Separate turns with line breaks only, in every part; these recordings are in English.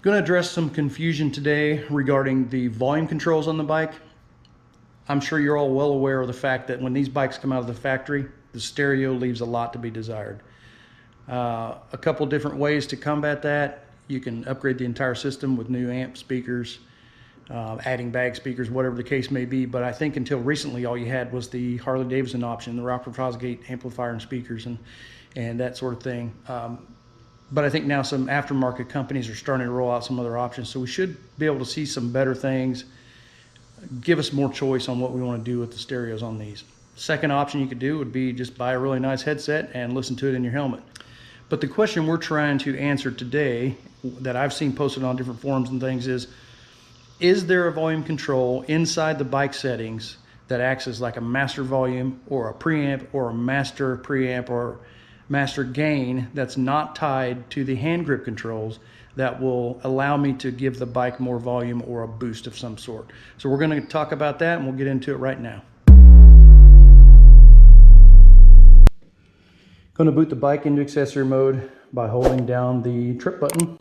Going to address some confusion today regarding the volume controls on the bike. I'm sure you're all well aware of the fact that when these bikes come out of the factory, the stereo leaves a lot to be desired. A couple different ways to combat that. You can upgrade the entire system with new amp speakers, adding bag speakers, whatever the case may be. But I think until recently, all you had was the Harley-Davidson option, the Rockford Fosgate amplifier and speakers and that sort of thing. But I think now some aftermarket companies are starting to roll out some other options. So we should be able to see some better things, give us more choice on what we want to do with the stereos on these. Second option you could do would be just buy a really nice headset and listen to it in your helmet. But the question we're trying to answer today that I've seen posted on different forums and things is there a volume control inside the bike settings that acts as like a master volume or a preamp or a master preamp or master gain that's not tied to the hand grip controls that will allow me to give the bike more volume or a boost of some sort? So we're going to talk about that and we'll get into it right now. Going to boot the bike into accessory mode by holding down the trip button and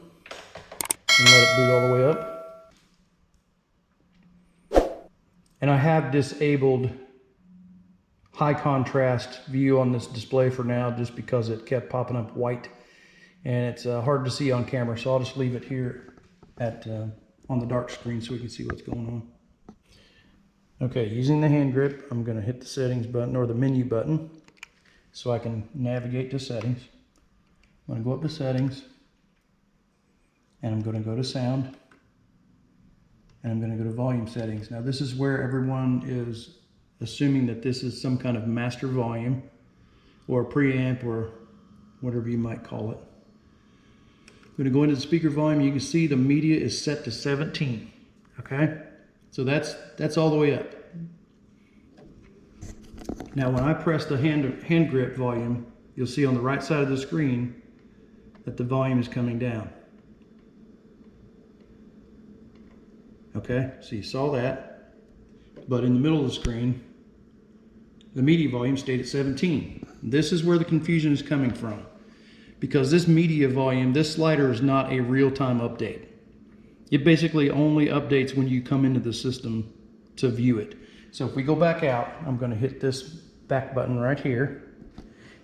let it boot all the way up. And I have disabled high contrast view on this display for now just because it kept popping up white and it's hard to see on camera, so I'll just leave it here at on the dark screen so we can see what's going on. Okay, using the hand grip, I'm going to hit the settings button or the menu button so I can navigate to settings. I'm going to go up to settings and I'm going to go to sound and I'm going to go to volume settings. Now this is where everyone is assuming that this is some kind of master volume or preamp or whatever you might call it. I'm going to go into the speaker volume. You can see the media is set to 17. Okay, so that's all the way up. Now when I press the hand grip volume, you'll see on the right side of the screen that the volume is coming down. Okay, so you saw that, but in the middle of the screen, the media volume stayed at 17. This is where the confusion is coming from, because this media volume, this slider is not a real-time update. It basically only updates when you come into the system to view it. So if we go back out, I'm going to hit this back button right here,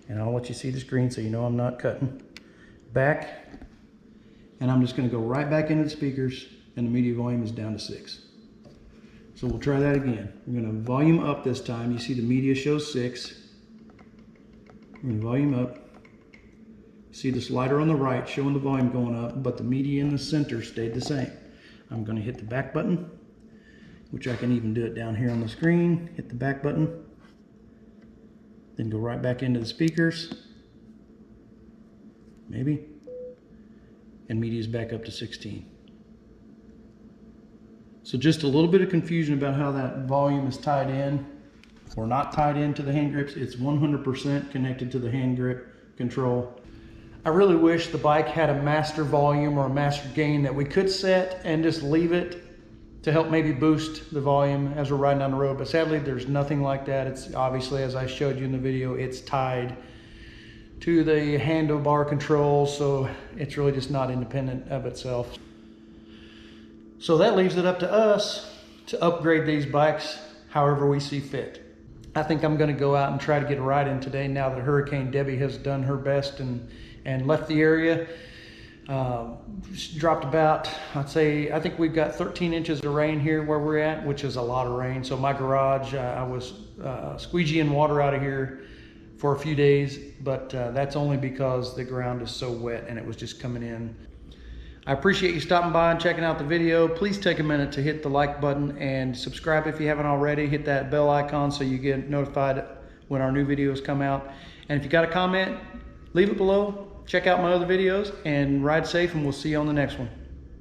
and I'll let you see the screen so you know I'm not cutting. Back, and I'm just going to go right back into the speakers, and the media volume is down to 6. So we'll try that again. We're going to volume up this time. You see the media shows 6. We're going to volume up. See the slider on the right showing the volume going up, but the media in the center stayed the same. I'm going to hit the back button, which I can even do it down here on the screen. Hit the back button, then go right back into the speakers, maybe, and media's back up to 16. So just a little bit of confusion about how that volume is tied in or not tied into the hand grips. It's 100% connected to the hand grip control. I really wish the bike had a master volume or a master gain that we could set and just leave it to help maybe boost the volume as we're riding down the road. But sadly, there's nothing like that. It's obviously, as I showed you in the video, it's tied to the handlebar control, so it's really just not independent of itself. So that leaves it up to us to upgrade these bikes however we see fit. I think I'm going to go out and try to get a ride in today now that Hurricane Debbie has done her best and left the area. Dropped about, I think we've got 13 inches of rain here where we're at, which is a lot of rain. So my garage, I was squeegeeing water out of here for a few days, but that's only because the ground is so wet and it was just coming in. I appreciate you stopping by and checking out the video. Please take a minute to hit the like button and subscribe if you haven't already. Hit that bell icon so you get notified when our new videos come out. And if you got a comment, leave it below. Check out my other videos and ride safe, and we'll see you on the next one.